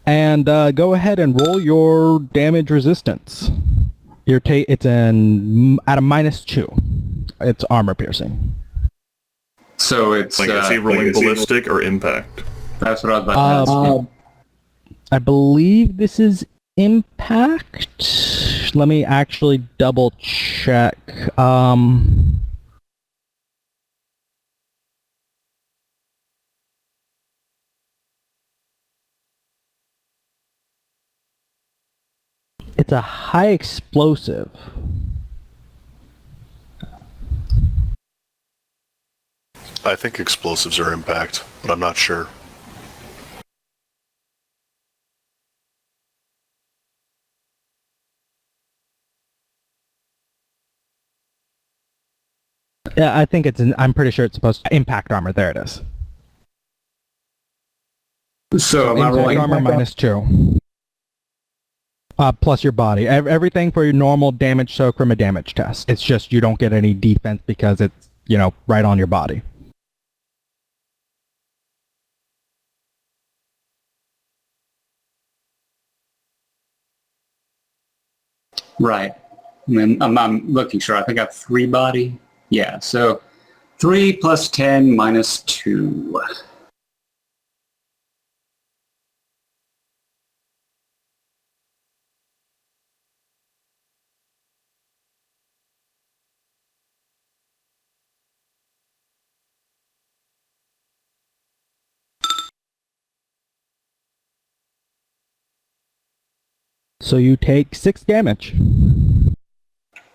And go ahead and roll your damage resistance. It's at a -2. It's armor piercing. So it's like, is he rolling ballistic or impact? That's what I was about to ask. I believe this is impact. Let me actually double check. It's a high explosive. I think explosives are impact, but I'm not sure. Yeah, I think I'm pretty sure it's supposed to impact armor. There it is. So am I impact rolling armor -2. Plus your body. Everything for your normal damage soak from a damage test. It's just you don't get any defense because it's, right on your body. Right. And I'm looking sure. I think I have 3 body. Yeah, so 3 plus 10 minus 2. So you take 6 damage.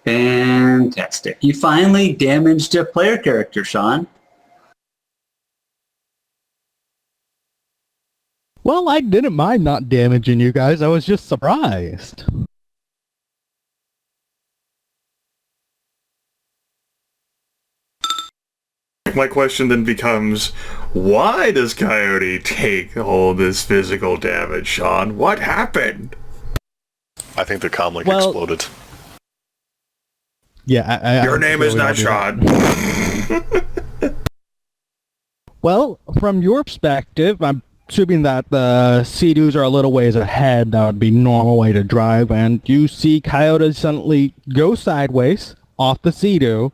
Fantastic. You finally damaged a player character, Sean. Well, I didn't mind not damaging you guys. I was just surprised. My question then becomes, why does Coyote take all this physical damage, Sean? What happened? I think the comlink exploded. Yeah, Your name is not Sean. Well, from your perspective, I'm assuming that the Sea-Doos are a little ways ahead. That would be normal way to drive, and you see Coyote suddenly go sideways off the Sea-Doo,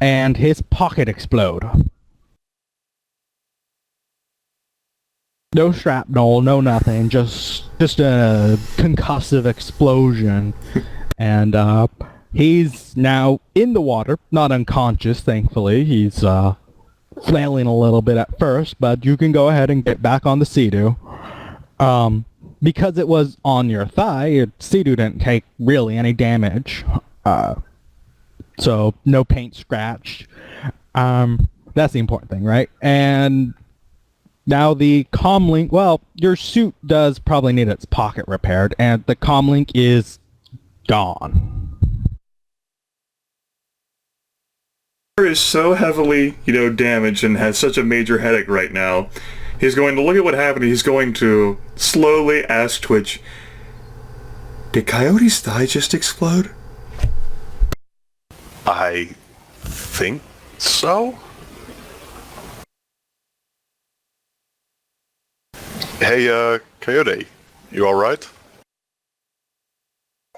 and his pocket explode. No shrapnel, no nothing, just a concussive explosion. And he's now in the water, not unconscious, thankfully. He's flailing a little bit at first, but you can go ahead and get back on the Sea-Doo. Because it was on your thigh, your Sea-Doo didn't take really any damage. So no paint scratch. That's the important thing, right? And now the comlink, well, your suit does probably need its pocket repaired, and the comlink is gone. Is so heavily, damaged and has such a major headache right now. He's going to look at what happened. He's going to slowly ask Twitch, did Coyote's thigh just explode? I think so. Hey, Coyote, you alright?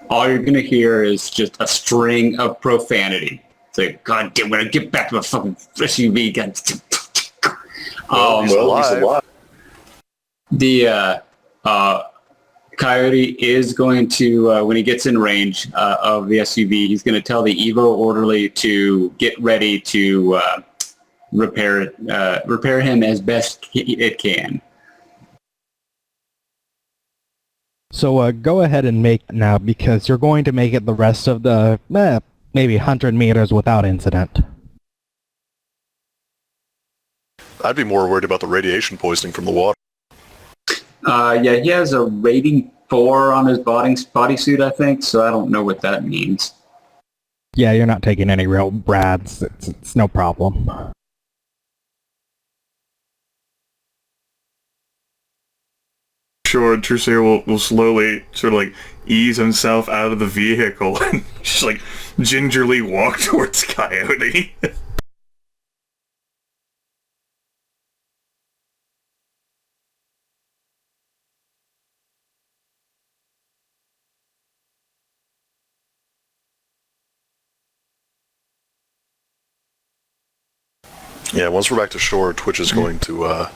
All you're going to hear is just a string of profanity. It's like, God damn, when I get back to my fucking SUV, God. He's alive. The Coyote is going to, when he gets in range of the SUV, he's going to tell the Evo orderly to get ready to repair him as best it can. So go ahead and make it now, because you're going to make it the rest of the maybe 100 meters without incident. I'd be more worried about the radiation poisoning from the water. Yeah, he has a rating 4 on his bodysuit, I think, so I don't know what that means. Yeah, you're not taking any real brads. It's no problem. Sure, Trusair will slowly sort of like ease himself out of the vehicle and just like gingerly walk towards Coyote. Yeah, once we're back to shore, Twitch is going to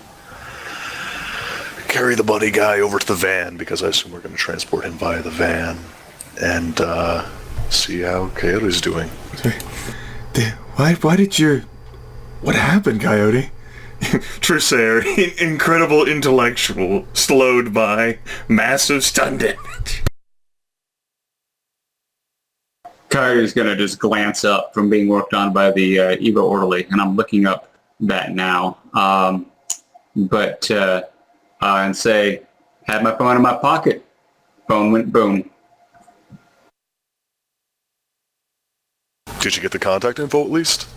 carry the buddy guy over to the van, because I assume we're going to transport him via the van, and see how Coyote's doing. Why did you... What happened, Coyote? Trusair, incredible intellectual, slowed by massive stun damage. Coyote's going to just glance up from being worked on by the Evo orderly, and I'm looking up that now. And say, had my phone in my pocket. Phone went boom. Did you get the contact info at least?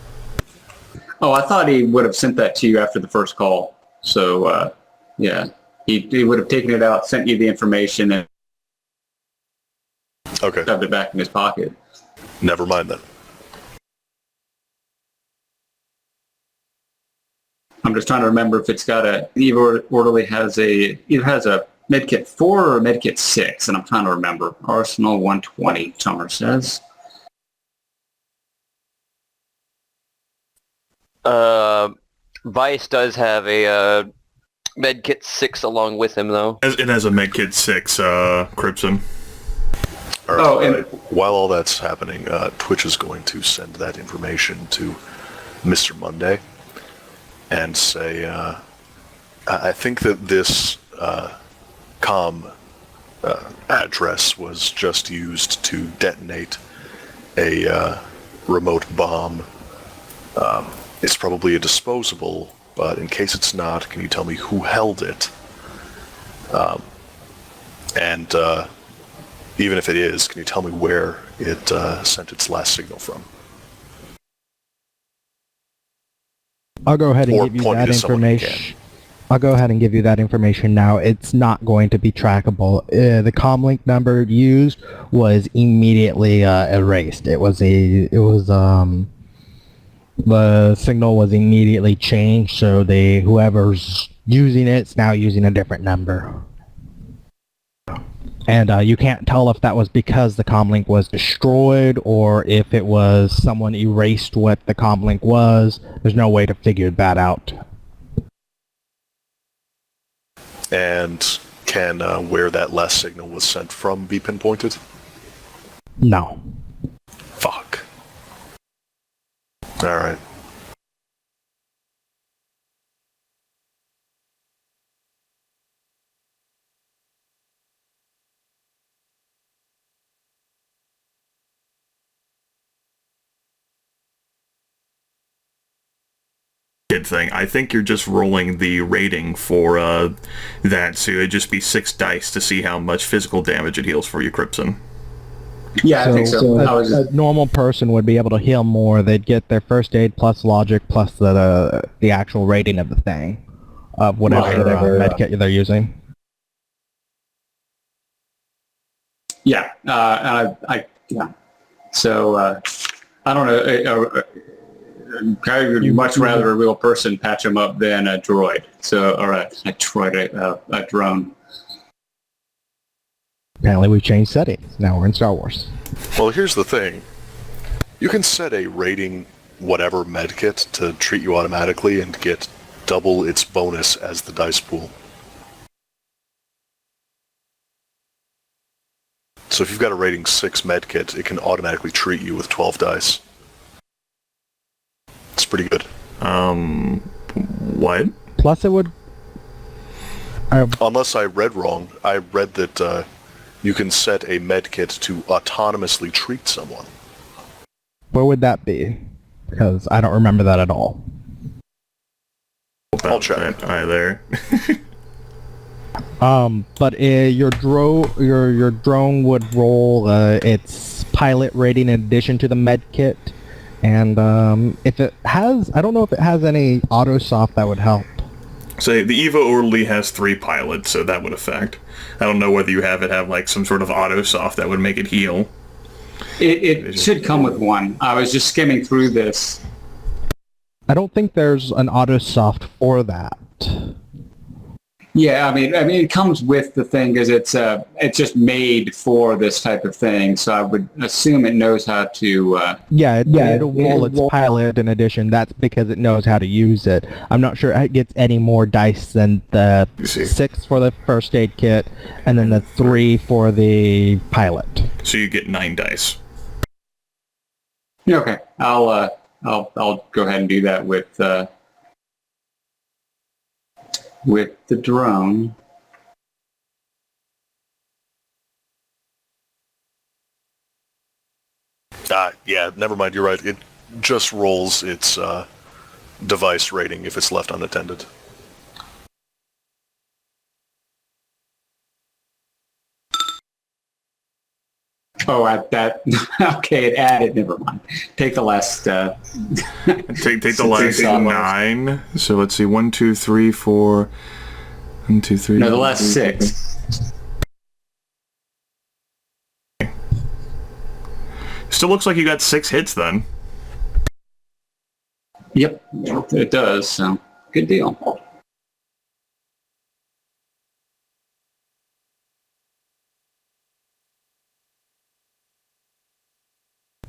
Oh, I thought he would have sent that to you after the first call. So, yeah, he would have taken it out, sent you the information, and Okay. shoved it back in his pocket. Never mind then. I'm just trying to remember if it's got Evo orderly either has a medkit 4 or a medkit 6, and I'm trying to remember. Arsenal 120, Summer says. Vice does have a medkit 6 along with him, though. It has a medkit 6, Crimson. All right. Oh, and While all that's happening, Twitch is going to send that information to Mr. Monday and say, I think that this comm address was just used to detonate a remote bomb. It's probably a disposable, but in case it's not, can you tell me who held it? And even if it is, can you tell me where it sent its last signal from? I'll go ahead and Or give you point me that to someone who information. I'll go ahead and give you that information now. It's not going to be trackable. The comlink number used was immediately erased. The signal was immediately changed, so whoever's using it's now using a different number. And you can't tell if that was because the comlink was destroyed or if it was someone erased what the comlink was. There's no way to figure that out. And can where that last signal was sent from be pinpointed? No. Fuck. Alright. Kid thing. I think you're just rolling the rating for that, so it'd just be 6 dice to see how much physical damage it heals for you, Crimson. yeah, I think so. A normal person would be able to heal more. They'd get their first aid plus logic plus the actual rating of the thing, of whatever medkit they're using. Yeah, yeah. So, I don't know. I would much rather a real person patch him up than a droid. So, or a drone. Apparently we've changed settings. Now we're in Star Wars. Well, here's the thing. You can set a rating whatever medkit to treat you automatically and get double its bonus as the dice pool. So if you've got a rating 6 medkit, it can automatically treat you with 12 dice. It's pretty good. What? Plus it would... Unless I read wrong, I read that you can set a medkit to autonomously treat someone. Where would that be? Because I don't remember that at all. I'll check. Either. But your drone would roll its pilot rating in addition to the med kit, and if it has, I don't know if it has any autosoft that would help. Say the Evo orderly has 3 pilots, so that would affect. I don't know whether you have like some sort of autosoft that would make it heal. It should come with one. I was just skimming through this. I don't think there's an autosoft for that. Yeah, I mean, it comes with the thing because it's just made for this type of thing. So I would assume it knows how to. It'll roll its pilot in addition. That's because it knows how to use it. I'm not sure it gets any more dice than the 6 for the first aid kit, and then the 3 for the pilot. So you get 9 dice. Okay, I'll go ahead and do that with the drone. Yeah, never mind, you're right. It just rolls its device rating if it's left unattended. Oh, at that. Okay, it added. Never mind. Take the last. Take the last 9. So let's see. 1, 2, 3, 4. 1, 2, 3. No, the last 6. Still looks like you got 6 hits then. Yep, it does. So good deal.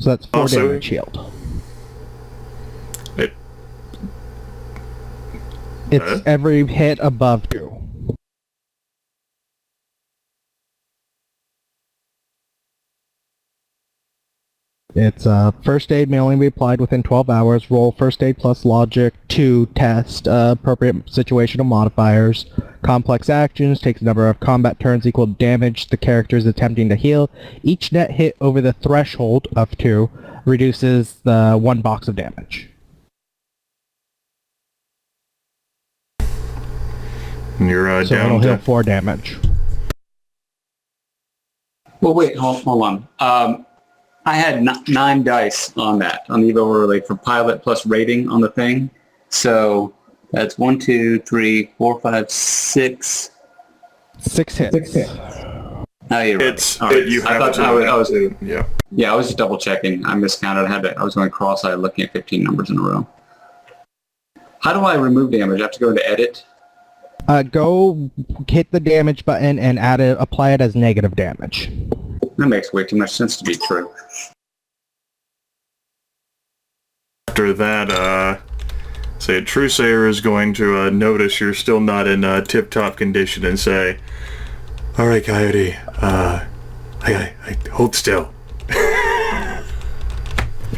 So that's 4 Also, damage shield. It, It's every hit above 2. It's first aid may only be applied within 12 hours. Roll first aid plus logic to test appropriate situational modifiers. Complex actions takes the number of combat turns equal to damage the character is attempting to heal. Each net hit over the threshold of 2 reduces the 1 box of damage. and you're So down it'll heal to... 4 damage. Well, wait, hold on. I had 9 dice on that, on the Evo Early for pilot plus rating on the thing. So that's 1, 2, 3, 4, 5, 6. 6 hits. 6 hits. Oh, you're It's... right. All right. You have I was yeah. Yeah, I was just double checking. I miscounted. I was going cross-eyed looking at 15 numbers in a row. How do I remove damage? I have to go into edit? Go hit the damage button and apply it as negative damage. That makes way too much sense to be true. After that, say a Truesayer is going to notice you're still not in tip-top condition and say, "Alright, Coyote, I hold still."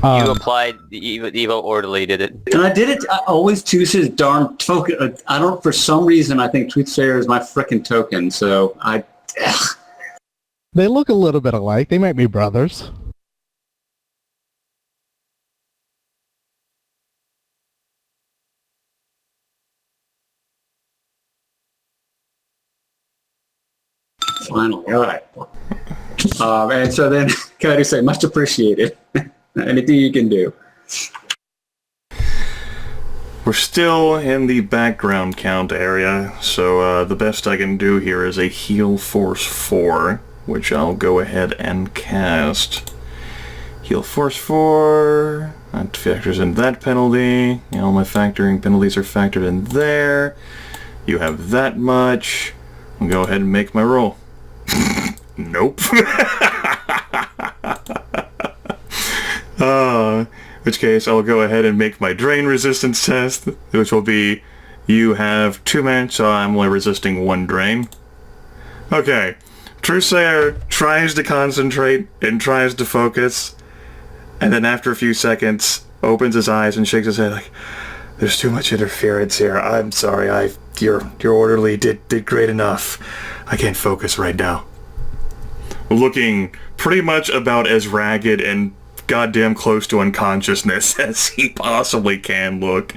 You applied the Evo Orderly, did it? And I did it. I always choose his darn token. I don't, for some reason, I think Truthsayer is my frickin' token. So They look a little bit alike. They might be brothers. Finally, all right. And so then, can I just say, much appreciated. Anything you can do. We're still in the background count area, so the best I can do here is a Heal Force 4, which I'll go ahead and cast. Heal Force 4, that factors in that penalty. All my factoring penalties are factored in there. You have that much. I'll go ahead and make my roll. Nope. In which case I'll go ahead and make my drain resistance test, which will be, you have 2 men, so I'm only resisting 1 drain. Okay, Truesayer tries to concentrate and tries to focus, and then after a few seconds opens his eyes and shakes his head like, "There's too much interference here. I'm sorry. Your orderly did great enough. I can't focus right now." Looking pretty much about as ragged and goddamn close to unconsciousness as he possibly can look.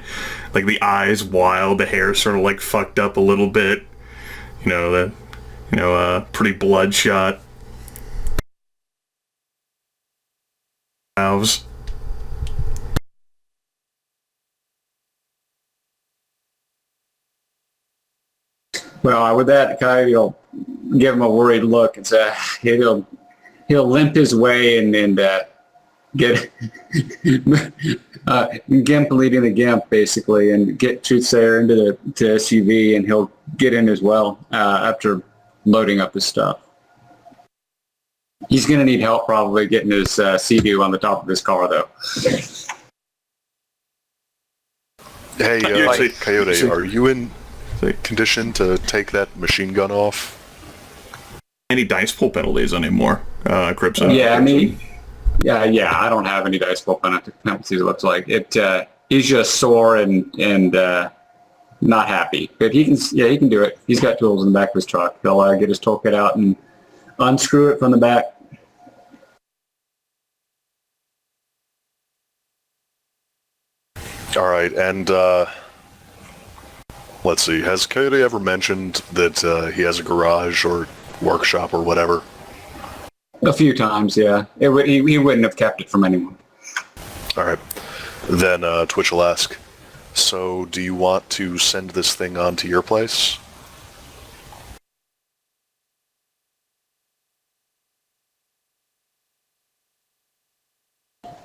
Like the eyes wild, the hair sort of like fucked up a little bit. Pretty bloodshot. Valves. Well, with that, Coyote will give him a worried look and say he'll limp his way and get Gimp leading the Gimp, basically, and get Truthsayer into the SUV, and he'll get in as well after loading up his stuff. He's going to need help probably getting his Sea-Doo on the top of his car, though. Hey, Coyote, are you in condition to take that machine gun off? Any dice pool penalties anymore, Crypto? Yeah, I mean, yeah, I don't have any dice pool penalties, it looks like. He's just sore and not happy. But he can do it. He's got tools in the back of his truck. He'll get his toolkit out and unscrew it from the back. All right, and let's see. Has Coyote ever mentioned that he has a garage or workshop or whatever? A few times, yeah. He wouldn't have kept it from anyone. All right. Then Twitch will ask, so do you want to send this thing on to your place?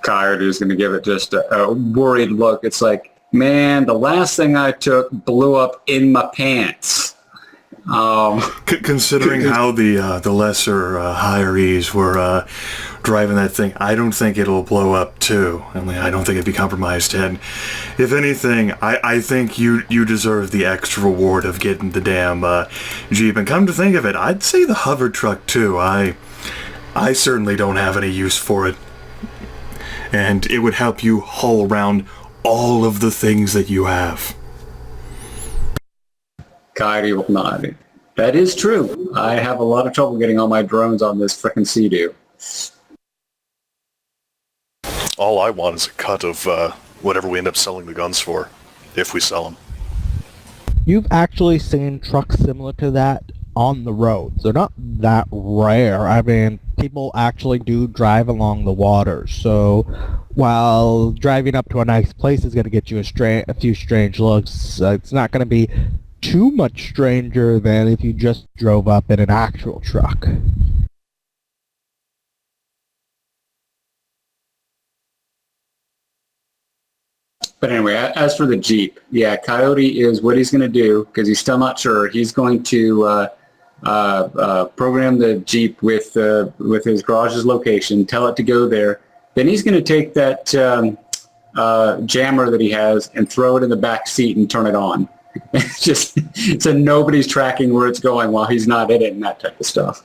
Coyote's going to give it just a worried look. It's like, man, the last thing I took blew up in my pants. Considering how the lesser hirees were driving that thing, I don't think it'll blow up too. I mean, I don't think it'd be compromised. And if anything, I think you deserve the extra reward of getting the damn Jeep. And come to think of it, I'd say the hover truck too. I certainly don't have any use for it. And it would help you haul around all of the things that you have. Coyote will nod. That is true. I have a lot of trouble getting all my drones on this frickin' Sea-Doo. All I want is a cut of whatever we end up selling the guns for, if we sell them. You've actually seen trucks similar to that on the roads. They're not that rare. I mean, people actually do drive along the water. So while driving up to a nice place is going to get you a few strange looks, it's not going to be too much stranger than if you just drove up in an actual truck. But anyway, as for the Jeep, yeah, Coyote is what he's going to do, because he's still not sure. He's going to program the Jeep with his garage's location, tell it to go there. Then he's going to take that jammer that he has and throw it in the back seat and turn it on. It's just so nobody's tracking where it's going while he's not in it and that type of stuff.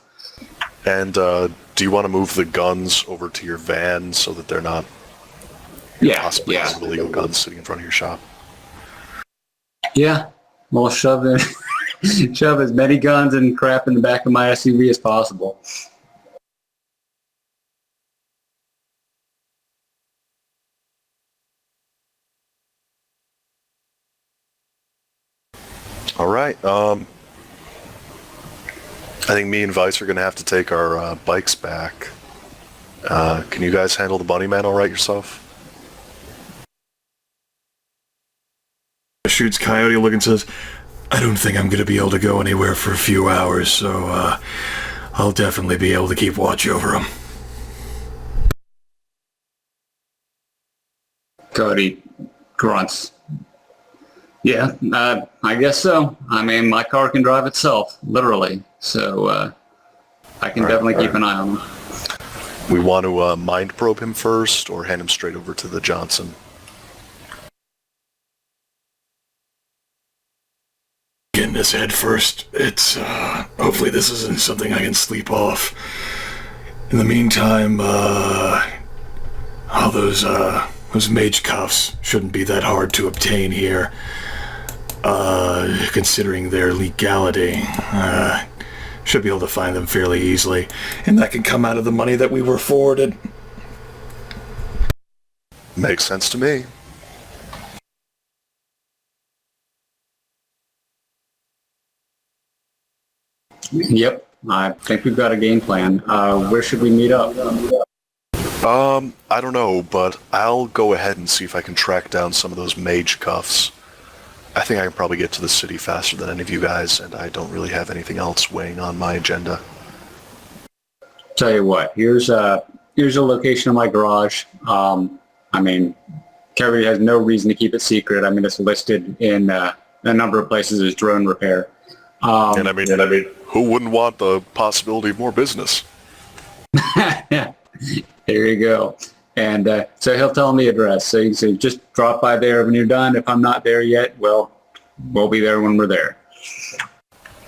And do you want to move the guns over to your van so that they're not possibly illegal guns sitting in front of your shop? Yeah, we'll shove as many guns and crap in the back of my SUV as possible. All right. I think me and Vice are going to have to take our bikes back. Can you guys handle the bunny man all right yourself? Shoots Coyote, look and says, I don't think I'm going to be able to go anywhere for a few hours, so I'll definitely be able to keep watch over him. Cody grunts. Yeah, I guess so. I mean, my car can drive itself, literally, so I can definitely keep an eye on him. We want to mind probe him first, or hand him straight over to the Johnson? Getting this head first. It's, hopefully this isn't something I can sleep off. In the meantime, all those mage cuffs shouldn't be that hard to obtain here. Considering their legality, should be able to find them fairly easily. And that can come out of the money that we were forwarded. Makes sense to me. Yep, I think we've got a game plan. Where should we meet up? I don't know, but I'll go ahead and see if I can track down some of those mage cuffs. I think I can probably get to the city faster than any of you guys, and I don't really have anything else weighing on my agenda. Tell you what, here's here's the location of my garage. I mean, Coyote has no reason to keep it secret. I mean, it's listed in a number of places as drone repair. And I mean, who wouldn't want the possibility of more business? There you go. And so he'll tell me the address. So you say, just drop by there when you're done. If I'm not there yet, well, we'll be there when we're there.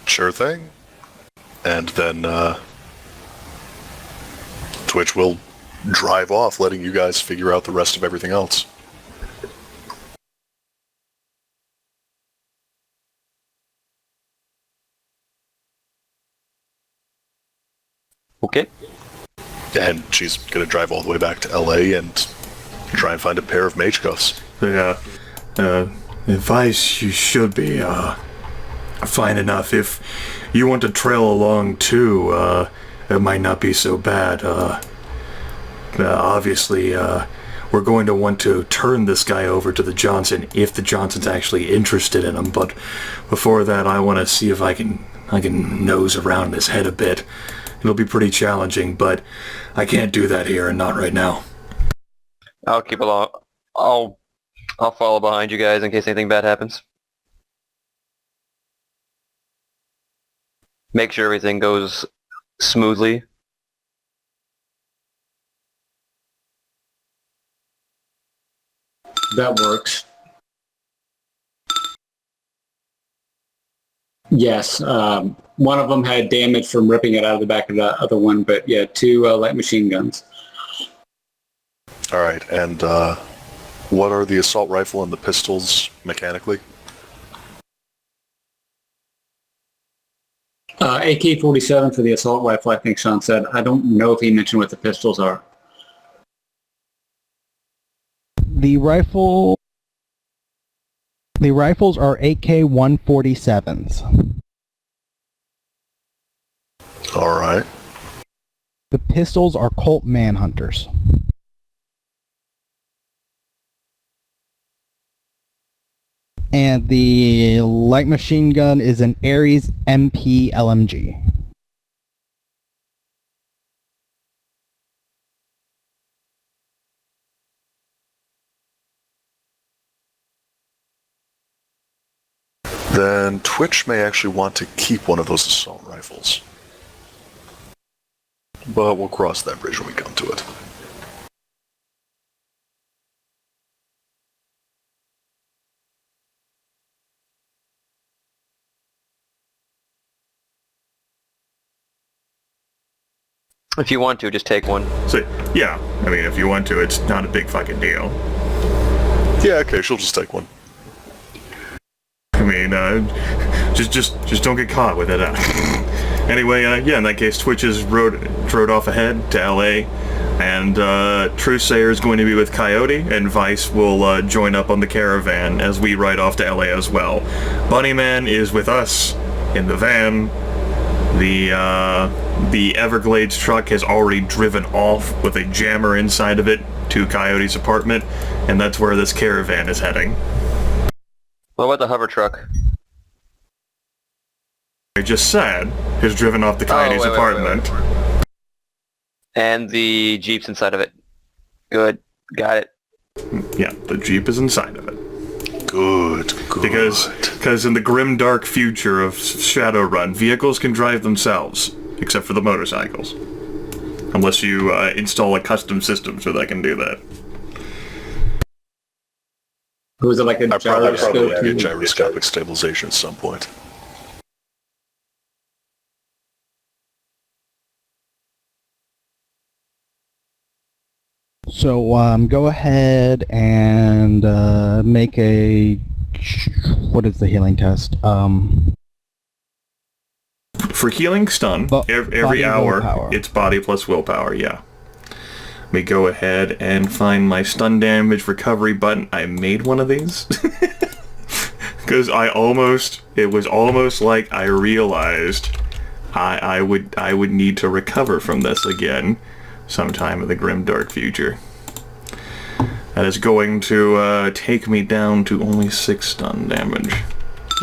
Sure thing. And then Twitch will drive off, letting you guys figure out the rest of everything else. Okay. And she's going to drive all the way back to LA and try and find a pair of mage cuffs. Yeah. Advice you should be fine enough. If you want to trail along too, it might not be so bad. Obviously, we're going to want to turn this guy over to the Johnson if the Johnson's actually interested in him. But before that, I want to see if I can nose around his head a bit. It'll be pretty challenging, but I can't do that here and not right now. I'll keep along. I'll follow behind you guys in case anything bad happens. Make sure everything goes smoothly. That works. Yes. One of them had damage from ripping it out of the back of the other one, but yeah, 2 light machine guns. All right, and what are the assault rifle and the pistols mechanically? AK-47 for the assault rifle, I think Sean said. I don't know if he mentioned what the pistols are. The rifles are AK-147s. All right. The pistols are Colt Manhunters. And the light machine gun is an Ares MP LMG. Then Twitch may actually want to keep one of those assault rifles. But we'll cross that bridge when we come to it. If you want to, just take one. So, yeah, I mean, if you want to, it's not a big fucking deal. Yeah, okay, she'll just take one. I mean, just don't get caught with it. Anyway, yeah, in that case, Twitches rode off ahead to LA, and Truthsayer is going to be with Coyote, and Vice will join up on the caravan as we ride off to LA as well. Bunnyman is with us in the van. The Everglades truck has already driven off with a jammer inside of it to Coyote's apartment, and that's where this caravan is heading. What about the hover truck? I just said has driven off to Coyote's apartment. Wait. And the Jeep's inside of it. Good. Got it. Yeah, the Jeep is inside of it. Good. Because in the grim dark future of Shadowrun, vehicles can drive themselves, except for the motorcycles. Unless you install a custom system so they can do that. Was it like a gyroscope? Probably gyroscopic stabilization at some point. So go ahead and make a... What is the healing test? For healing stun, every hour, willpower. It's body plus willpower, yeah. Let me go ahead and find my stun damage recovery button. I made one of these. Because it was almost like I realized I would need to recover from this again sometime in the grim dark future. That is going to take me down to only 6 stun damage.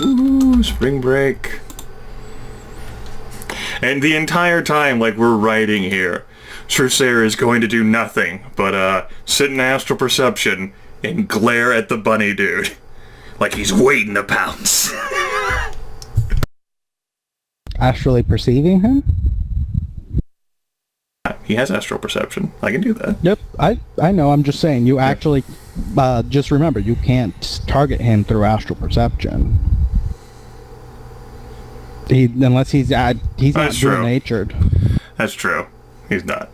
Ooh, spring break. And the entire time, like, we're writing here, Trusair is going to do nothing but sit in astral perception and glare at the bunny dude. Like he's waiting to pounce. Astrally perceiving him? He has astral perception. I can do that. Yep, I know. I'm just saying. You actually, just remember, you can't target him through astral perception. Unless he's not true. natured. That's true. He's not.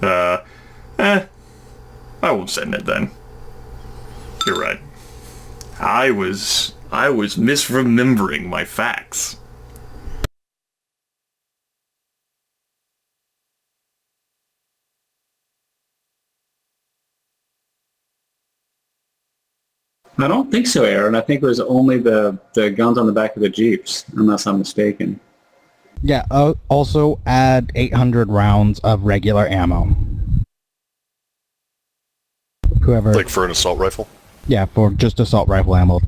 I won't send it then. You're right. I was misremembering my facts. I don't think so, Aaron. I think it was only the guns on the back of the Jeeps, unless I'm mistaken. Yeah, also add 800 rounds of regular ammo. Whoever... Like for an assault rifle? Yeah, for just assault rifle ammo.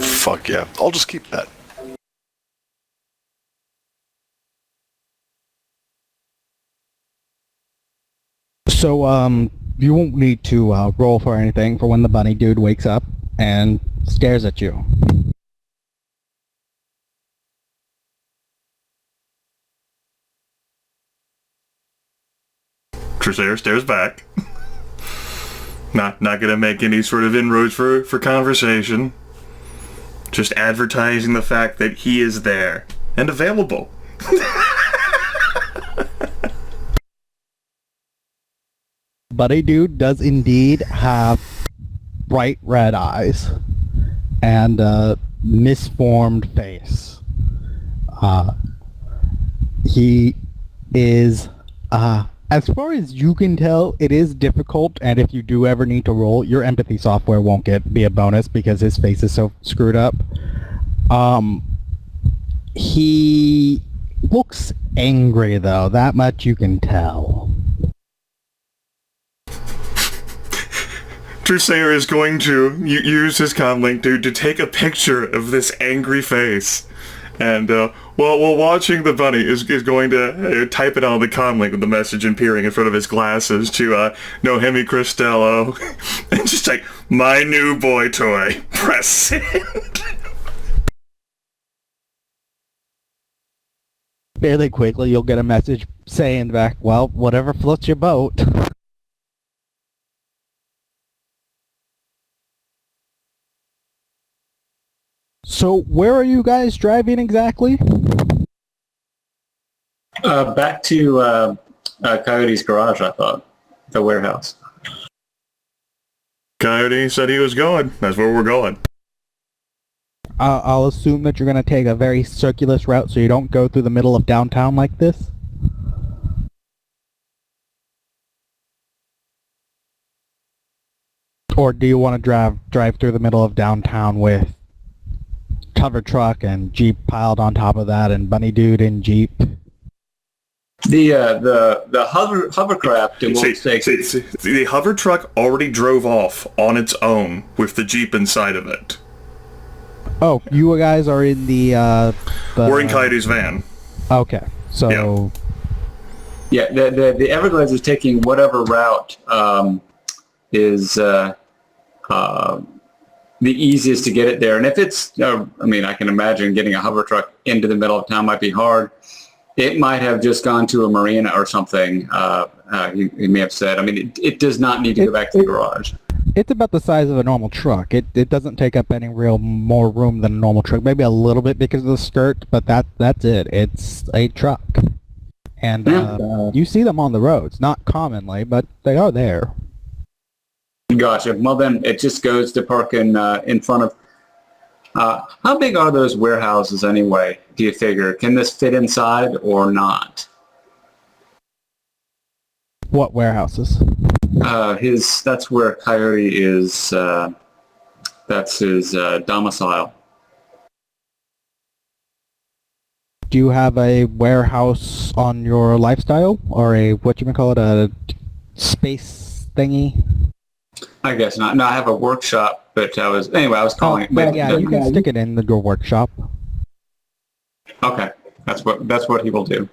Fuck yeah. I'll just keep that. So, you won't need to roll for anything for when the bunny dude wakes up and stares at you. Trusair stares back. Not gonna make any sort of inroads for conversation. Just advertising the fact that he is there and available. Buddy dude does indeed have bright red eyes and a misformed face. He is, as far as you can tell, it is difficult, and if you do ever need to roll, your empathy software won't be a bonus because his face is so screwed up. He looks angry, though. That much you can tell. Trusair is going to use his comlink to take a picture of this angry face. And while watching the bunny is going to type it on the comlink with the message appearing in front of his glasses to Nohemi Cristello. And just like, my new boy toy. Press send. Fairly quickly, you'll get a message saying back, well, whatever floats your boat. So, where are you guys driving exactly? Back to Coyote's garage, I thought. The warehouse. Coyote said he was going. That's where we're going. I'll assume that you're going to take a very circulous route so you don't go through the middle of downtown like this? Or do you want to drive through the middle of downtown with cover truck and Jeep piled on top of that and bunny dude in Jeep? The hovercraft, it won't take... The hover truck already drove off on its own with the Jeep inside of it. Oh, you guys are in the We're in Coyote's van. Okay, so... Yeah, the Everglades is taking whatever route is the easiest to get it there. And if it's, I mean, I can imagine getting a hover truck into the middle of town might be hard. It might have just gone to a marina or something, he may have said. I mean, it does not need to go back to the garage. It's about the size of a normal truck. It doesn't take up any real more room than a normal truck. Maybe a little bit because of the skirt, but that's it. It's a truck. And you see them on the roads. Not commonly, but they are there. Gotcha. Well, then it just goes to park in front of... how big are those warehouses anyway, do you figure? Can this fit inside or not? What warehouses? That's where Coyote is, that's his domicile. Do you have a warehouse on your lifestyle? Or a, a space thingy? I guess not. No, I have a workshop, but I was calling it. But yeah, you can stick it in your workshop. Okay. That's what he will do.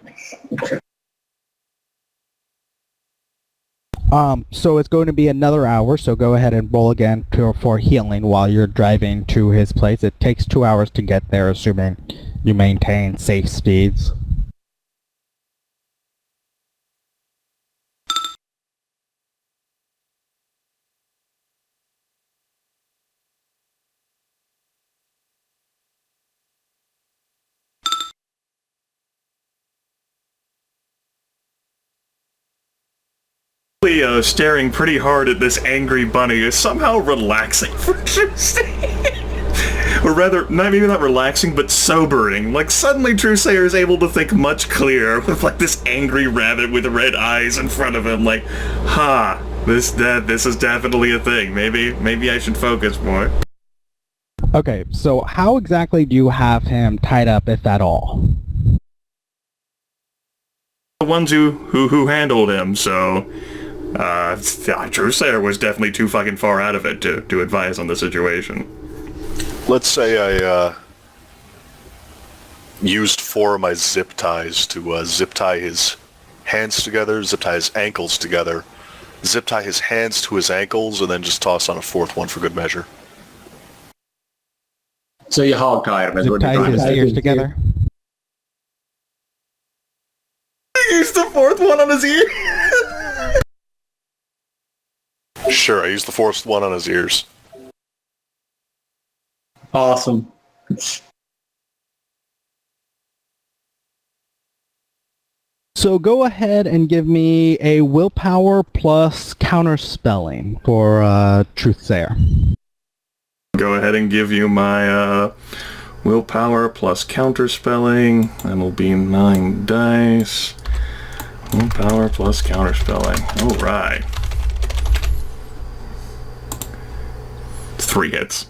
So it's going to be another hour, so go ahead and roll again for healing while you're driving to his place. It takes 2 hours to get there, assuming you maintain safe speeds. Staring pretty hard at this angry bunny is somehow relaxing for Truesayer. Or rather, maybe not relaxing, but sobering. Like, suddenly Truesayer is able to think much clearer with, like, this angry rabbit with red eyes in front of him. Like, this is definitely a thing. Maybe I should focus more. Okay, so how exactly do you have him tied up, if at all? The ones who handled him, so... Truesayer was definitely too fucking far out of it to advise on the situation. Let's say I used 4 of my zip ties to zip tie his hands together, zip tie his ankles together, zip tie his hands to his ankles, and then just toss on a 4th one for good measure. So you hog tie him, is what you're Tie trying to his say. ears together? Use the 4th one on his ear! Sure, I used the 4th one on his ears. Awesome. So go ahead and give me a willpower plus counterspelling for Truthsayer. Go ahead and give you my willpower plus counterspelling. That'll be 9 dice. Willpower plus counterspelling. Alright. 3 hits.